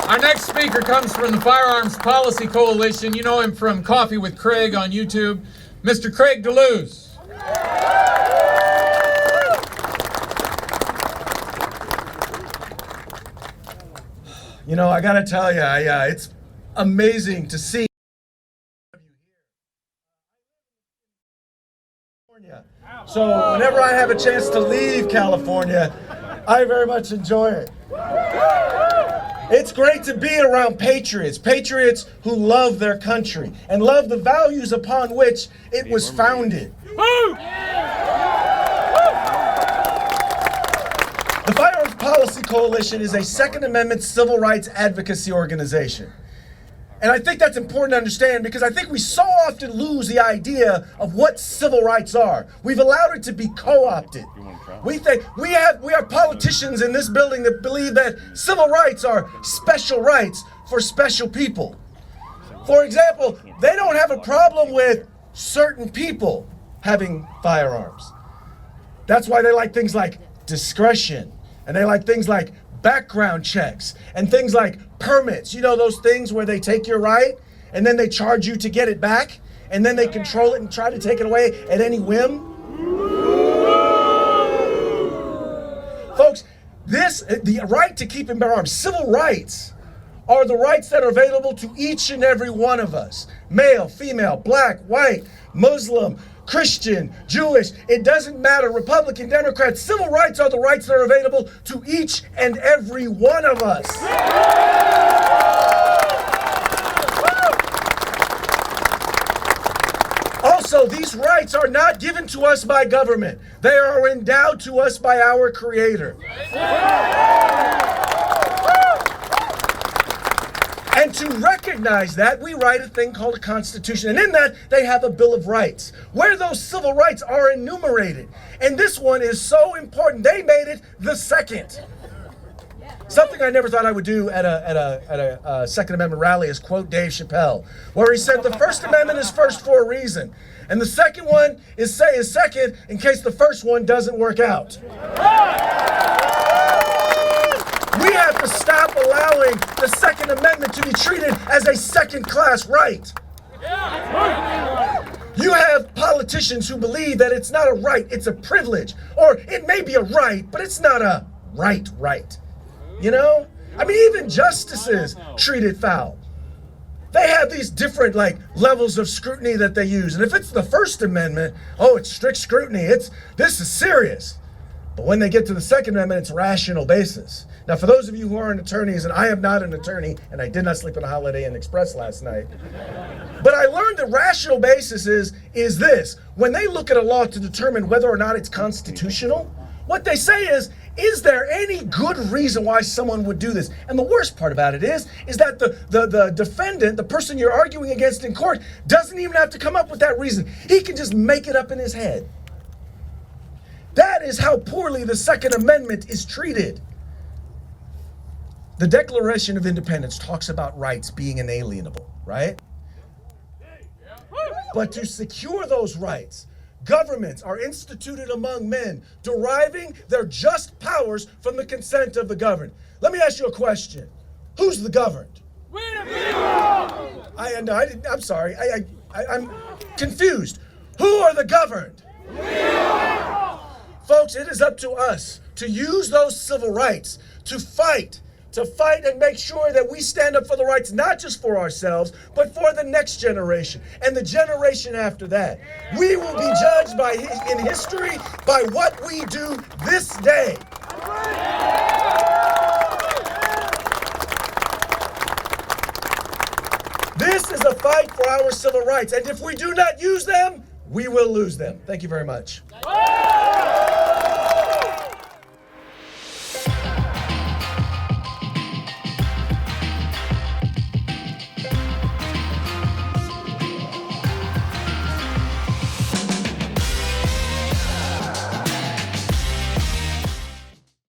Our next speaker comes from the Firearms Policy Coalition. You know him from Coffee with Craig on YouTube, Mr. Craig Deluz. You know, I gotta tell you, it's amazing to see. So whenever I have a chance to leave California, I very much enjoy it. It's great to be around patriots who love their country and love the values upon which it was founded. The Firearms Policy Coalition is a Second Amendment civil rights advocacy organization. And I think that's important to understand because I think we so often lose the idea of what civil rights are. We've allowed it to be co-opted. We have politicians in this building that believe that civil rights are special rights for special people. For example, they don't have a problem with certain people having firearms. That's why they like things like discretion, and they like things like background checks and things like permits. You know, those things where they take your right and then they charge you to get it back, and then they control it and try to take it away at any whim. Folks, the right to keep and bear arms, civil rights, are the rights that are available to each and every one of us. Male, female, black, white, Muslim, Christian, Jewish, it doesn't matter, Republican, Democrat, civil rights are the rights that are available to each and every one of us. Also, these rights are not given to us by government. They are endowed to us by our Creator. And to recognize that, we write a thing called a Constitution. And in that, they have a Bill of Rights, where those civil rights are enumerated. And this one is so important. They made it the second. Something I never thought I would do at a Second Amendment rally is quote Dave Chappelle, where he said the First Amendment is first for a reason, and the second one is second in case the first one doesn't work out. We have to stop allowing the Second Amendment to be treated as a second-class right. You have politicians who believe that it's not a right, it's a privilege, or it may be a right, but it's not a right. You know? I mean, even justices treat it foul. They have these different levels of scrutiny that they use. And if it's the First Amendment, oh, it's strict scrutiny. This is serious. But when they get to the Second Amendment, it's rational basis. Now, for those of you who aren't attorneys, and I am not an attorney, and I did not sleep in a Holiday Inn Express last night, but I learned the rational basis is this. When they look at a law to determine whether or not it's constitutional, what they say is there any good reason why someone would do this? And the worst part about it is that the defendant, the person you're arguing against in court, doesn't even have to come up with that reason. He can just make it up in his head. That is how poorly the Second Amendment is treated. The Declaration of Independence talks about rights being inalienable, right? But to secure those rights, governments are instituted among men, deriving their just powers from the consent of the governed. Let me ask you a question. Who's the governed? We the people! I'm sorry. I'm confused. Who are the governed? We are! Folks, it is up to us to use those civil rights to fight and make sure that we stand up for the rights, not just for ourselves, but for the next generation and the generation after that. We will be judged in history by what we do this day. This is a fight for our civil rights, and if we do not use them, we will lose them. Thank you very much.